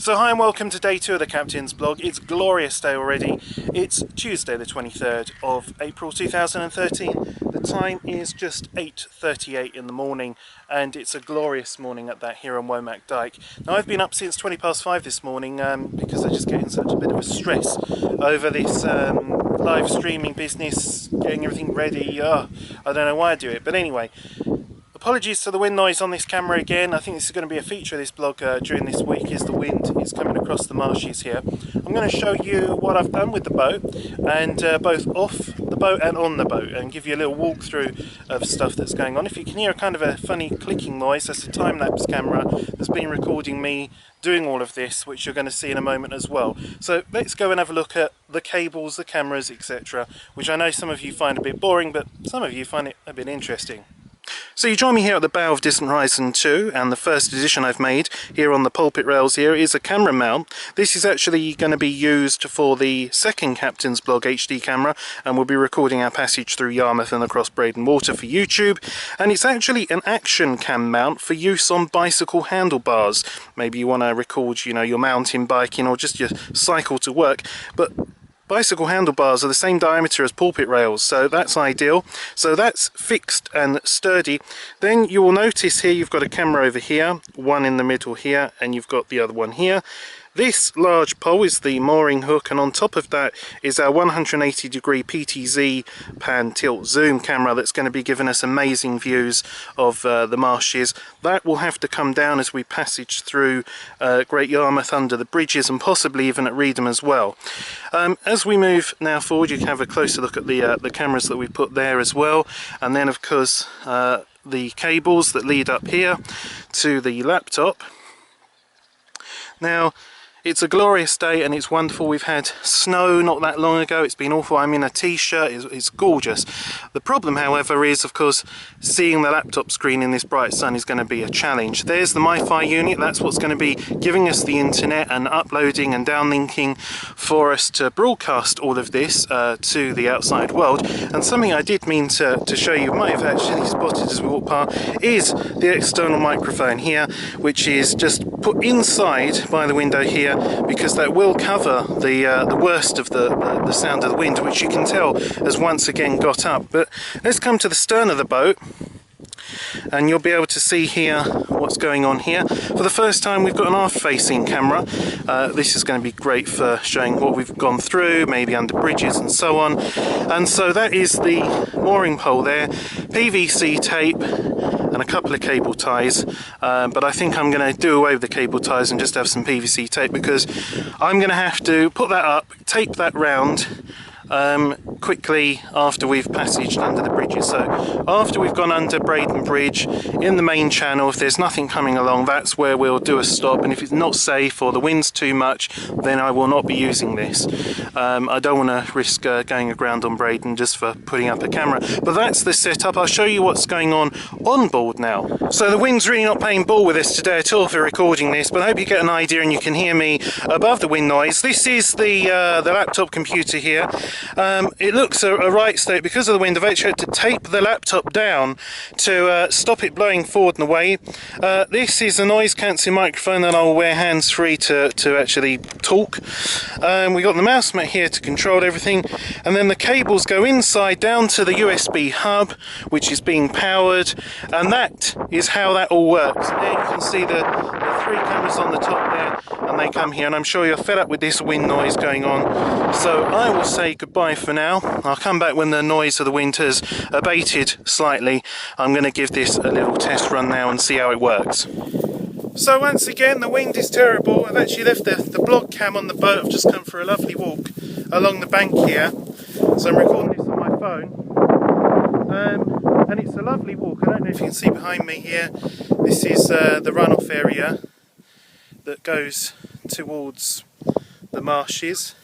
So hi and welcome to day 2 of the Captain's blog. It's a glorious day already. It's Tuesday the 23rd of April 2013. The time is just 8:38 in the morning and it's a glorious morning at that here on Womack Dyke. Now I've been up since 5:20 this morning because I just get in such a bit of a stress over this live streaming business, getting everything ready. I don't know why I do it, but anyway. Apologies to the wind noise on this camera again. I think this is going to be a feature of this blog during this week, is the wind is coming across the marshes here. I'm going to show you what I've done with the boat, and both off the boat and on the boat, and give you a little walkthrough of stuff that's going on. If you can hear kind of a funny clicking noise, that's a time-lapse camera that's been recording me doing all of this, which you're going to see in a moment as well. So let's go and have a look at the cables, the cameras, etc., which I know some of you find a bit boring, but some of you find it a bit interesting. So you join me here at the bow of Distant Horizon 2, and the first addition I've made here on the pulpit rails here is a camera mount. This is actually going to be used for the second Captain's Blog HD camera, and we'll be recording our passage through Yarmouth and across Breydon water for YouTube. And it's actually an action cam mount for use on bicycle handlebars. Maybe you want to record, you know, your mountain biking or just your cycle to work, but bicycle handlebars are the same diameter as pulpit rails, so that's ideal. So that's fixed and sturdy. Then you will notice here you've got a camera over here, one in the middle here, and you've got the other one here. This large pole is the mooring hook, and on top of that is our 180-degree PTZ pan tilt zoom camera that's going to be giving us amazing views of the marshes. That will have to come down as we passage through Great Yarmouth under the bridges, and possibly even at Breydon as well. As we move now forward, you can have a closer look at the cameras that we put there as well, and then of course the cables that lead up here to the laptop. Now, it's a glorious day and it's wonderful. We've had snow not that long ago. It's been awful. I'm in a t-shirt. It's gorgeous. The problem, however, is of course seeing the laptop screen in this bright sun is going to be a challenge. There's the MiFi unit. That's what's going to be giving us the internet and uploading and downlinking for us to broadcast all of this to the outside world. And something I did mean to show you, might have actually spotted as we walk past, is the external microphone here, which is just put inside by the window here, because that will cover the worst of the sound of the wind, which you can tell has once again got up. But let's come to the stern of the boat, and you'll be able to see here what's going on here. For the first time we've got an aft-facing camera. This is going to be great for showing what we've gone through, maybe under bridges and so on. And so that is the mooring pole there, PVC tape and a couple of cable ties, but I think I'm going to do away with the cable ties and just have some PVC tape, because I'm going to have to put that up, tape that round quickly after we've passaged under the bridges. So after we've gone under Breydon Bridge in the main channel, if there's nothing coming along, that's where we'll do a stop, and if it's not safe or the wind's too much, then I will not be using this. I don't want to risk going aground on Breydon just for putting up a camera, but that's the setup. I'll show you what's going on board now. So the wind's really not playing ball with us today at all for recording this, but I hope you get an idea and you can hear me above the wind noise. This is the laptop computer here. It looks a right state because of the wind. I've actually had to tape the laptop down to stop it blowing forward and away. This is a noise cancelling microphone that I'll wear hands-free to actually talk. We got the mouse mat here to control everything, and then the cables go inside down to the USB hub, which is being powered, and that is how that all works. There you can see the 3 cameras on the top there, and they come here, and I'm sure you're fed up with this wind noise going on, so I will say goodbye for now. I'll come back when the noise of the wind has abated slightly. I'm going to give this a little test run now and see how it works. So once again, the wind is terrible. I've actually left the blog cam on the boat. I've just come for a lovely walk along the bank here, so I'm recording this on my phone. And it's a lovely walk. I don't know if you can see behind me here, this is the runoff area that goes towards the marshes,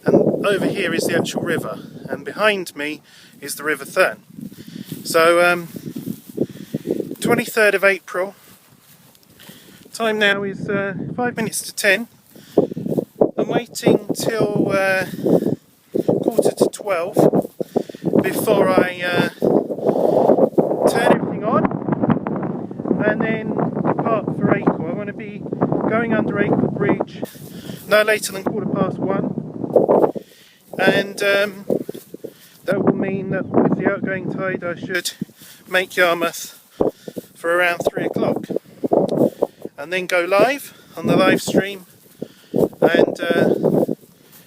and over here is the actual river, and behind me is the River Thurn. So 23rd of April, time now is 5 minutes to 10. I'm waiting till 11:45 before I turn everything on and then depart for Acle. I want to be going under Acle Bridge no later than 1:15, and that will mean that with the outgoing tide I should make Yarmouth for around 3 o'clock, and then go live on the live stream, and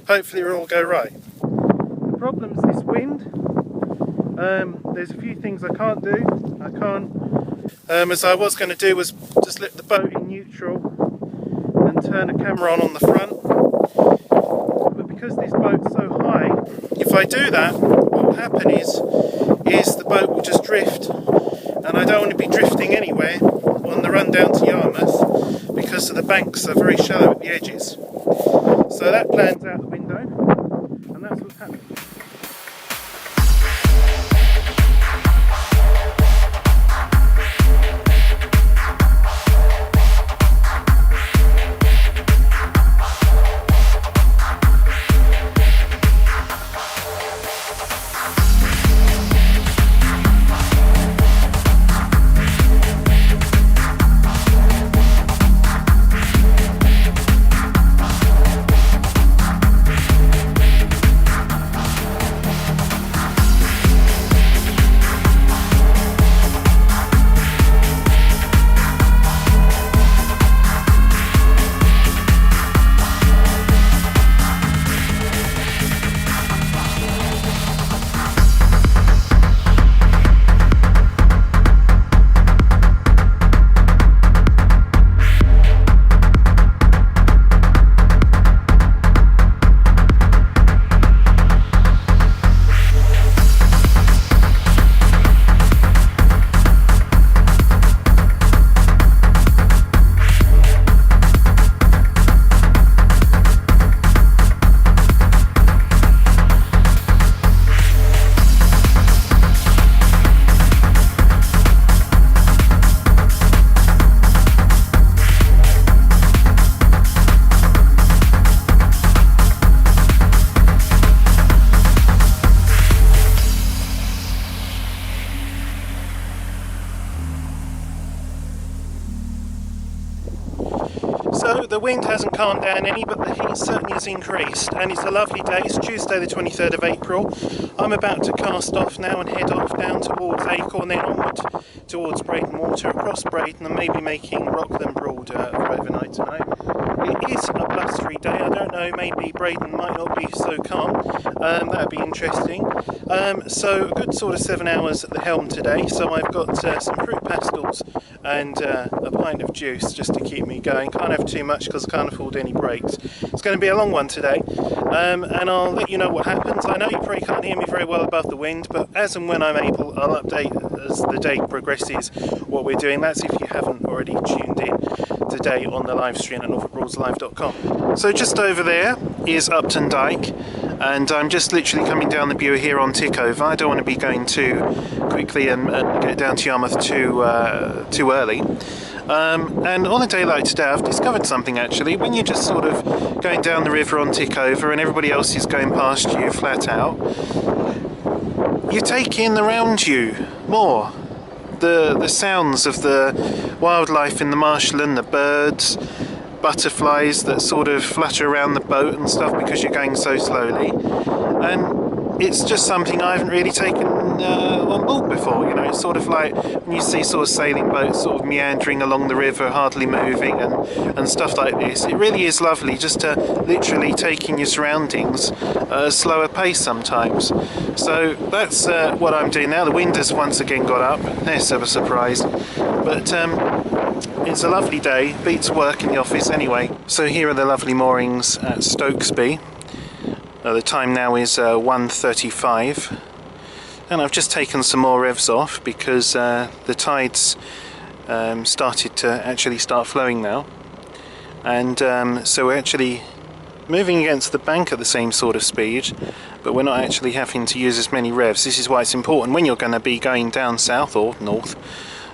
hopefully it'll all go right. The problem is this wind. There's a few things I can't do. I can't, as I was going to do, was just let the boat in neutral and turn a camera on the front. But because this boat's so high, if I do that, what will happen is the boat will just drift, and I don't want to be drifting anywhere on the run down to Yarmouth because the banks are very shallow at the edges. So that plan's out the window, and that's what's happening. So the wind hasn't calmed down any, but the heat certainly has increased, and it's a lovely day. It's Tuesday the 23rd of April. I'm about to cast off now and head off down towards Acorn, then onward towards Breydon Water, across Breydon, and maybe making Rockland Broad for overnight tonight. It is a blustery day. I don't know, maybe Breydon might not be so calm. That would be interesting. So a good sort of 7 hours at the helm today. So I've got some fruit pastels and a pint of juice just to keep me going. Can't have too much because I can't afford any breaks. It's going to be a long one today, and I'll let you know what happens. I know you probably can't hear me very well above the wind, but as and when I'm able, I'll update as the day progresses what we're doing. That's if you haven't already tuned in today on the live stream at norfolkbroadslive.com. So just over there is Upton Dyke, and I'm just literally coming down the Bure here on Tickover. I don't want to be going too quickly and get down to Yarmouth too early. And on a day like today, I've discovered something actually. When you're just sort of going down the river on Tickover and everybody else is going past you flat out, you take in around you more the sounds of the wildlife in the marshland, the birds, butterflies that sort of flutter around the boat and stuff because you're going so slowly. And it's just something I haven't really taken on board before. You know, it's sort of like when you see sort of sailing boats sort of meandering along the river, hardly moving, and stuff like this. It really is lovely just to literally take in your surroundings at a slower pace sometimes. So that's what I'm doing now. The wind has once again got up. Less of a surprise, but it's a lovely day. Beats work in the office anyway. So here are the lovely moorings at Stokesby. The time now is 1:35, and I've just taken some more revs off because the tides started to actually start flowing now, and so we're actually moving against the bank at the same sort of speed, but we're not actually having to use as many revs. This is why it's important when you're going to be going down south or north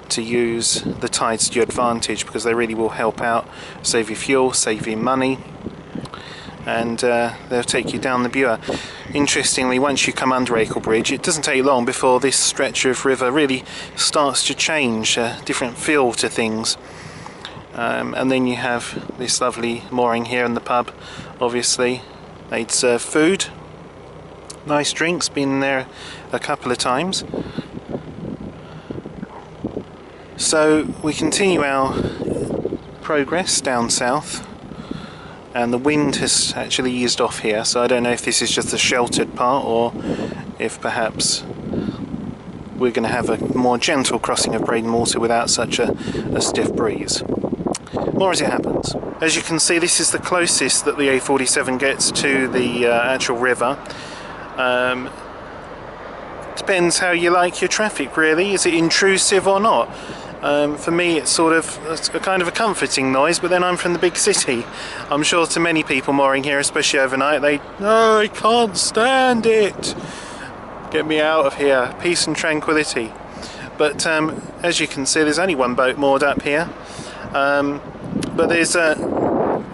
to use the tides to your advantage, because they really will help out, save you fuel, save you money, and they'll take you down the Bure. Interestingly, once you come under Acle Bridge, it doesn't take long before this stretch of river really starts to change, a different feel to things. and then you have this lovely mooring here in the pub. Obviously they'd serve food, nice drinks, been there a couple of times. So we continue our progress down south, and the wind has actually eased off here, so I don't know if this is just a sheltered part or if perhaps we're going to have a more gentle crossing of Breydon water without such a stiff breeze. More as it happens. As you can see, this is the closest that the A47 gets to the actual river. Depends how you like your traffic, really. Is it intrusive or not? For me, it's a kind of a comforting noise, but then I'm from the big city. I'm sure to many people mooring here, especially overnight, oh, I can't stand it. Get me out of here. Peace and tranquility. But as you can see, there's only one boat moored up here. But there's a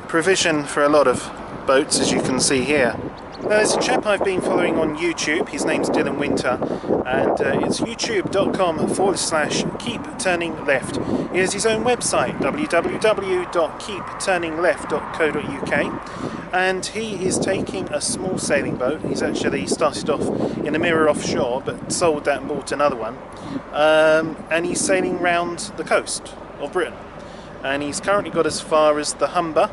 provision for a lot of boats, as you can see here. There's a chap I've been following on YouTube. His name's Dylan Winter, and it's youtube.com/keepturningleft. He has his own website, www.keepturningleft.co.uk, and he is taking a small sailing boat. He's actually started off in a mirror offshore, but sold that and bought another one, and he's sailing round the coast of Britain, and he's currently got as far as the Humber,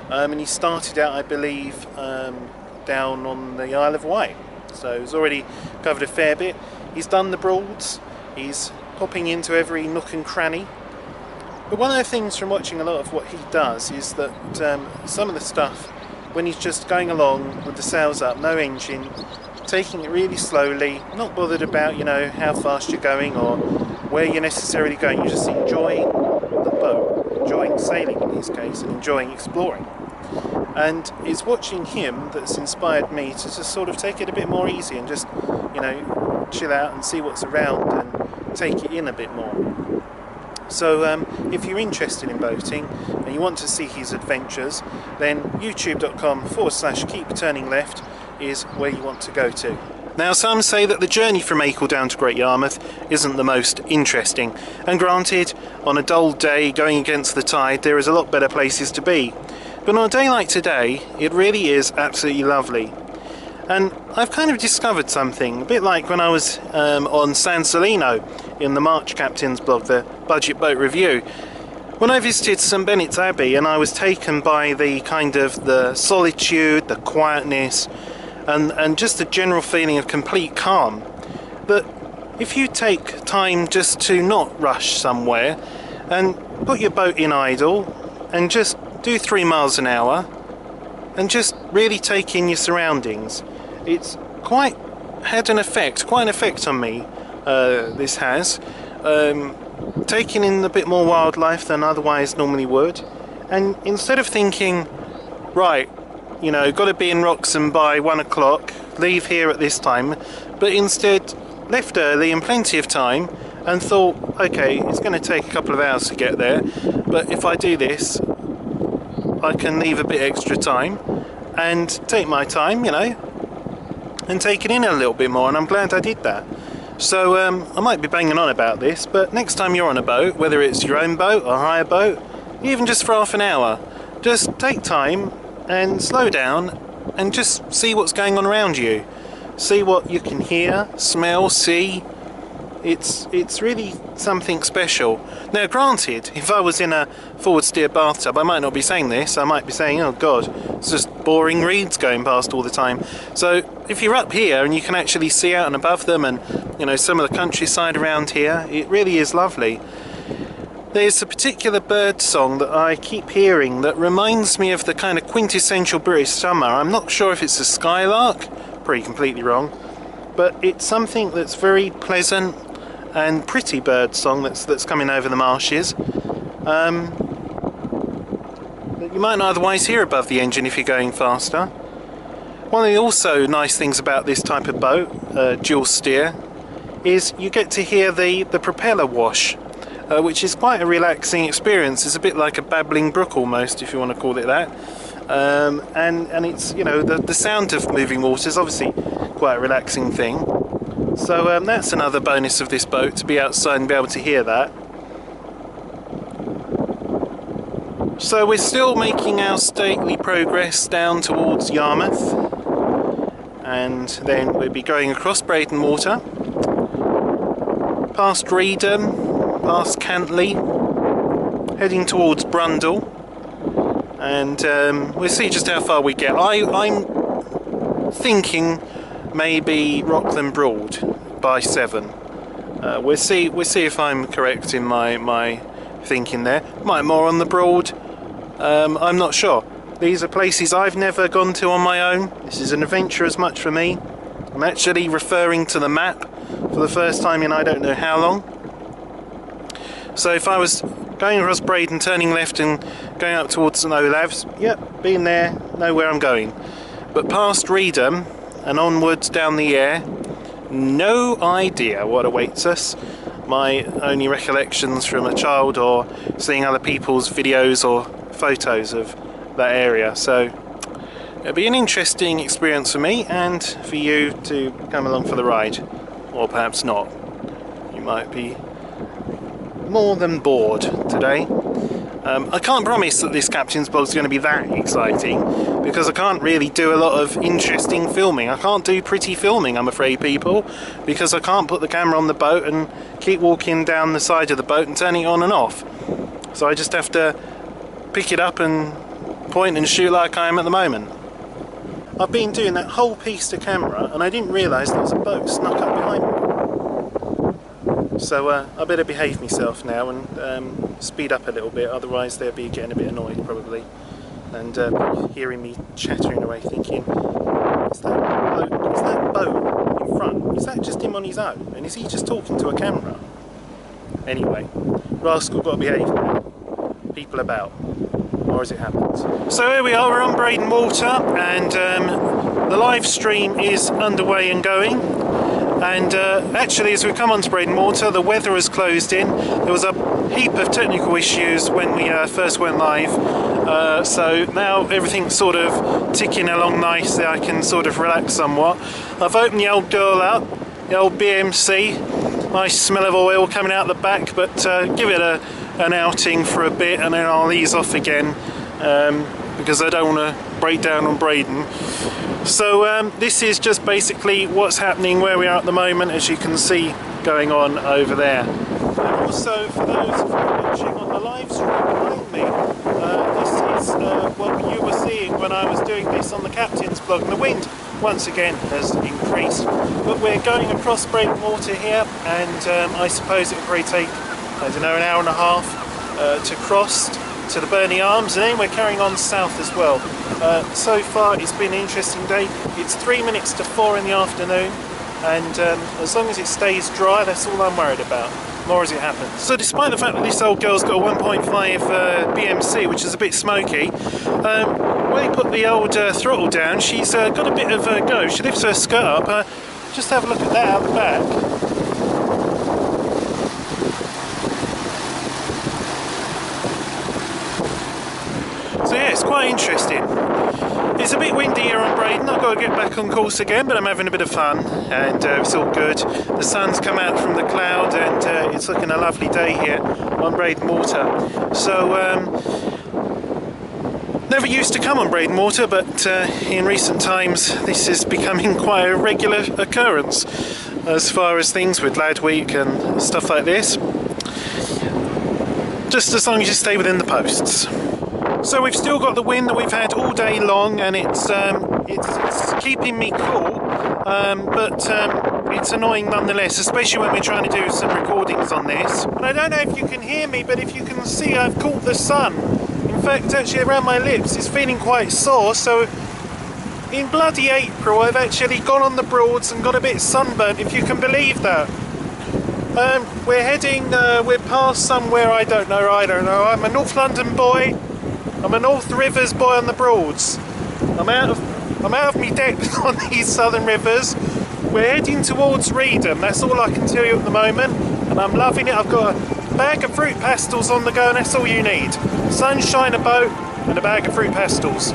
and he started out, I believe, down on the Isle of Wight, so he's already covered a fair bit. He's done the Broads, he's popping into every nook and cranny. But one of the things from watching a lot of what he does is that some of the stuff, when he's just going along with the sails up, no engine, taking it really slowly, not bothered about, you know, how fast you're going or where you're necessarily going, you're just enjoying the boat, enjoying sailing in his case, and enjoying exploring. And it's watching him that's inspired me to just sort of take it a bit more easy and just, you know, chill out and see what's around and take it in a bit more. So if you're interested in boating and you want to see his adventures, then youtube.com/keepturningleft is where you want to go to. Now, some say that the journey from Acle down to Great Yarmouth isn't the most interesting, and granted, on a dull day going against the tide there is a lot better places to be. But on a day like today, it really is absolutely lovely. And I've kind of discovered something, a bit like when I was on San Celino in the March Captain's blog, the Budget Boat Review. When I visited St Benet's Abbey, and I was taken by the kind of the solitude, the quietness, and just the general feeling of complete calm. That if you take time just to not rush somewhere and put your boat in idle and just do 3 miles an hour and just really take in your surroundings, it's quite an effect on me. This has taking in a bit more wildlife than otherwise normally would, and instead of thinking, right, you know, got to be in Wroxham by 1 o'clock, leave here at this time, but instead left early and plenty of time and thought, okay, it's going to take a couple of hours to get there, but if I do this I can leave a bit extra time and take my time, you know, and take it in a little bit more, and I'm glad I did that. So I might be banging on about this, but next time you're on a boat, whether it's your own boat or hire boat, even just for half an hour, just take time and slow down and just see what's going on around you. See what you can hear, smell, see. It's really something special. Now granted, if I was in a forward steer bathtub, I might not be saying this. I might be saying, oh god, it's just boring reeds going past all the time. So if you're up here and you can actually see out and above them, and you know, some of the countryside around here, it really is lovely. There's a particular bird song that I keep hearing that reminds me of the kind of quintessential British summer. I'm not sure if it's a skylark, probably completely wrong, but it's something that's very pleasant and pretty bird song that's coming over the marshes, that you might not otherwise hear above the engine if you're going faster. One of the also nice things about this type of boat, dual steer, is you get to hear the propeller wash, which is quite a relaxing experience. It's a bit like a babbling brook almost, if you want to call it that. And it's, you know, the sound of moving water is obviously quite a relaxing thing. So that's another bonus of this boat, to be outside and be able to hear that. So we're still making our stately progress down towards Yarmouth, and then we'll be going across Breydon Water, past Breydon, past Cantley, heading towards Brundall, and we'll see just how far we get. I'm thinking maybe Rockland Broad by 7. We'll see if I'm correct in my thinking there. Might more on the Broad. I'm not sure. These are places I've never gone to on my own. This is an adventure as much for me. I'm actually referring to the map for the first time in I don't know how long. So if I was going across Breydon, turning left and going up towards St Olaf's, yep, been there, know where I'm going. But past Breydon and onwards down the Aire, no idea what awaits us. My only recollections from a child or seeing other people's videos or photos of that area. So it'll be an interesting experience for me and for you to come along for the ride, or perhaps not. You might be more than bored today. I can't promise that this captain's blog is going to be that exciting, because I can't really do a lot of interesting filming. I can't do pretty filming, I'm afraid, people, because I can't put the camera on the boat and keep walking down the side of the boat and turning it on and off. So I just have to pick it up and point and shoot like I am at the moment. I've been doing that whole piece to camera and I didn't realise there was a boat snuck up behind me. So I better behave myself now and speed up a little bit, otherwise they'll be getting a bit annoyed probably, and hearing me chattering away thinking, is that boat in front, is that just him on his own, and is he just talking to a camera? Anyway, rascal, got to behave now. People about, or as it happens. So here we are, we're on Breydon Water, and the live stream is underway and going. And actually, as we come onto Breydon Water, the weather has closed in. There was a heap of technical issues when we first went live, so now everything's sort of ticking along nicely. I can sort of relax somewhat. I've opened the old girl up, the old BMC. Nice smell of oil coming out the back, but give it an outing for a bit and then I'll ease off again, because I don't want to break down on Breydon. So this is just basically what's happening where we are at the moment, as you can see going on over there. And also, for those of you watching on the live stream behind me, this is what you were seeing when I was doing this on the captain's blog. And the wind once again has increased, but we're going across Breydon Water here, and I suppose it will probably take, I don't know, an hour and a half to cross to the Burney Arms, and then we're carrying on south as well. So far it's been an interesting day. It's 3 minutes to 4 in the afternoon, and as long as it stays dry, that's all I'm worried about, more as it happens. So despite the fact that this old girl's got a 1.5 BMC, which is a bit smoky, when you put the old throttle down, she's got a bit of a go. She lifts her skirt up. Just have a look at that out the back. So yeah, it's quite interesting. It's a bit windy here on Breydon. I've got to get back on course again, but I'm having a bit of fun, and it's all good. The sun's come out from the cloud, and it's looking a lovely day here on Breydon Water. So never used to come on Breydon Water, but in recent times this is becoming quite a regular occurrence as far as things with Lad Week and stuff like this. Just as long as you stay within the posts. So we've still got the wind that we've had all day long, and it's keeping me cool, but it's annoying nonetheless, especially when we're trying to do some recordings on this. And I don't know if you can hear me, but if you can see, I've caught the sun. In fact, actually around my lips it's feeling quite sore, so in bloody April I've actually gone on the Broads and got a bit sunburnt, if you can believe that. We're heading, we're past somewhere, I don't know, I'm a North London boy. I'm a North Rivers boy on the Broads. I'm out of me depth on these southern rivers. We're heading towards Breydon, that's all I can tell you at the moment, and I'm loving it. I've got a bag of fruit pastels on the go, and that's all you need. Sunshine, a boat, and a bag of fruit pastels.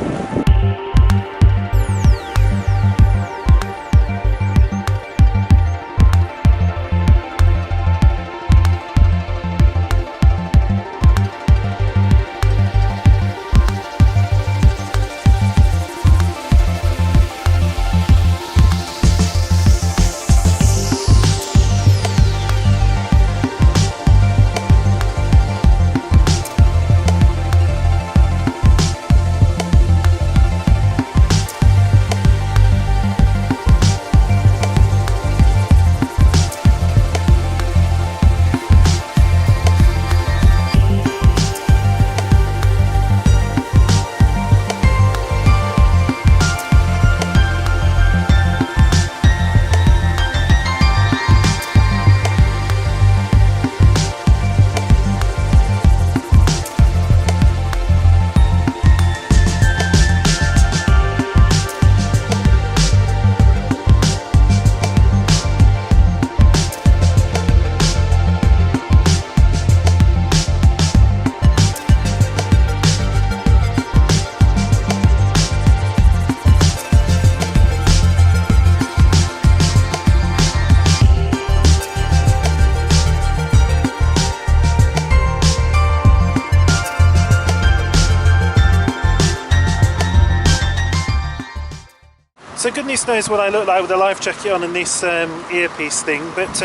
goodness knows what I look like with a life jacket on and this earpiece thing, but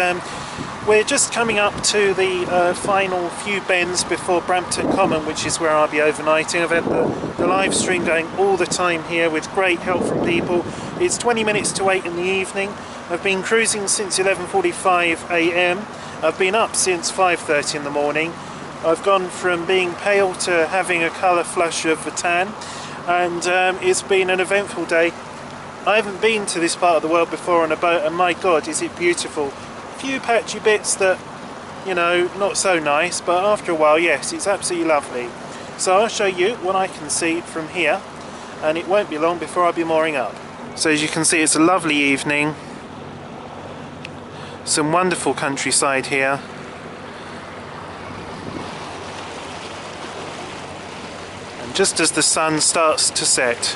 we're just coming up to the final few bends before Brampton Common, which is where I'll be overnighting. I've had the live stream going all the time here with great help from people. It's 20 minutes to 8 in the evening. I've been cruising since 11:45 AM. I've been up since 5:30 in the morning. I've gone from being pale to having a colour flush of a tan, and it's been an eventful day. I haven't been to this part of the world before on a boat, and my god, is it beautiful. Few patchy bits that, you know, not so nice, but after a while, yes, it's absolutely lovely. So I'll show you what I can see from here, and it won't be long before I'll be mooring up. So as you can see, it's a lovely evening. Some wonderful countryside here. And just as the sun starts to set.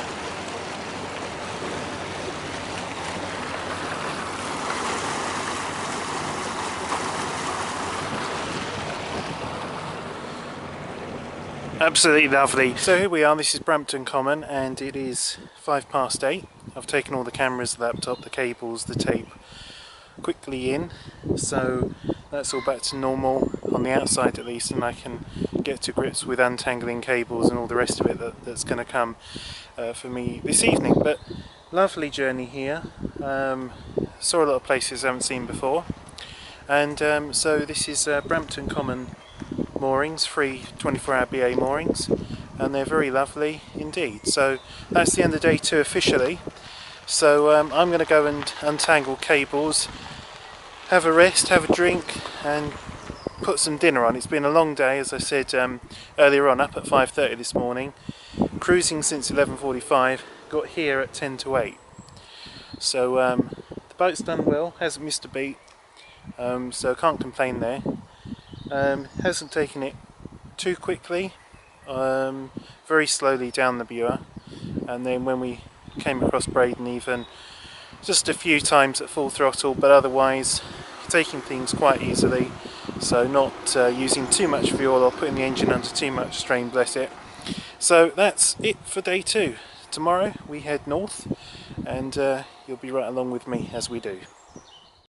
Absolutely lovely. So here we are, this is Brampton Common, and it is 8:05. I've taken all the cameras, the laptop, the cables, the tape quickly in, so that's all back to normal on the outside at least, and I can get to grips with untangling cables and all the rest of it that's going to come for me this evening. But lovely journey here. Saw a lot of places I haven't seen before, and so this is Brampton Common moorings, free 24-hour BA moorings, and they're very lovely indeed. So that's the end of day 2 officially. So I'm going to go and untangle cables, have a rest, have a drink, and put some dinner on. It's been a long day, as I said earlier on, up at 5:30 this morning, cruising since 11:45, got here at 10 to 8. So the boat's done well, hasn't missed a beat, so can't complain there. Hasn't taken it too quickly, very slowly down the Bure, and then when we came across Breydon, even just a few times at full throttle, but otherwise taking things quite easily, so not using too much fuel or putting the engine under too much strain, bless it. So that's it for day 2. Tomorrow we head north, and you'll be right along with me as we do.